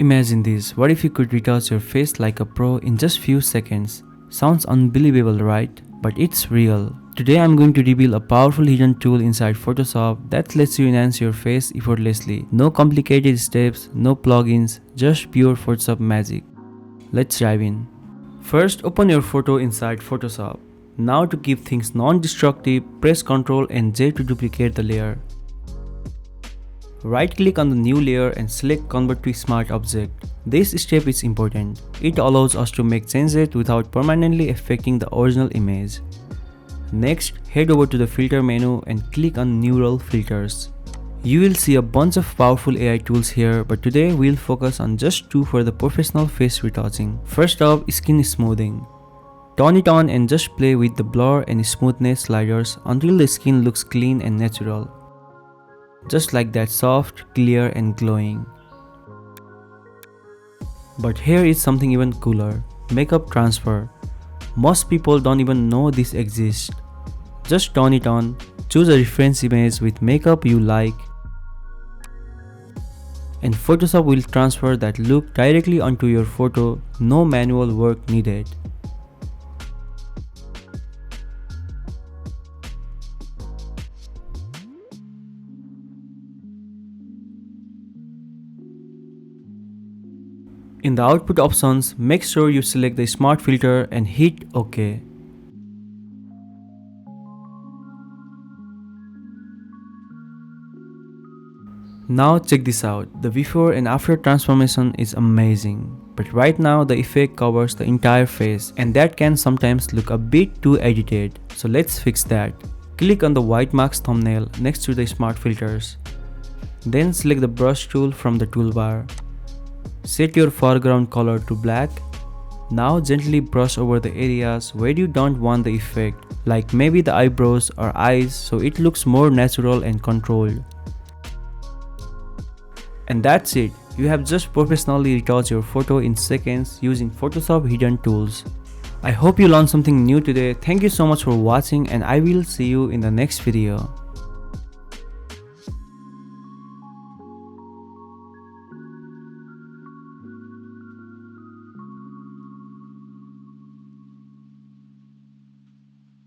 Imagine this, what if you could retouch your face like a pro in just few seconds? Sounds unbelievable, right? But it's real. Today I'm going to reveal a powerful hidden tool inside Photoshop that lets you enhance your face effortlessly. No complicated steps, no plugins, just pure Photoshop magic. Let's dive in. First, open your photo inside Photoshop. Now to keep things non-destructive, press Ctrl and J to duplicate the layer. Right click on the new layer and select Convert to Smart Object. This step is important. It allows us to make changes without permanently affecting the original image. Next, head over to the filter menu and click on Neural Filters. You will see a bunch of powerful AI tools here, but today we'll focus on just two for the professional face retouching. First up, skin smoothing. Turn it on and just play with the blur and smoothness sliders until the skin looks clean and natural. Just like that, soft, clear and glowing. But here is something even cooler. Makeup transfer. Most people don't even know this exists. Just turn it on, choose a reference image with makeup you like, and Photoshop will transfer that look directly onto your photo, no manual work needed. In the output options, make sure you select the smart filter and hit OK. Now check this out, the before and after transformation is amazing. But right now the effect covers the entire face and that can sometimes look a bit too edited. So let's fix that. Click on the white marks thumbnail next to the smart filters. Then select the brush tool from the toolbar. Set your foreground color to black. Now gently brush over the areas where you don't want the effect, like maybe the eyebrows or eyes, so it looks more natural and controlled. And that's it. You have just professionally retouched your photo in seconds using Photoshop hidden tools. I hope you learned something new today. Thank you so much for watching and I will see you in the next video.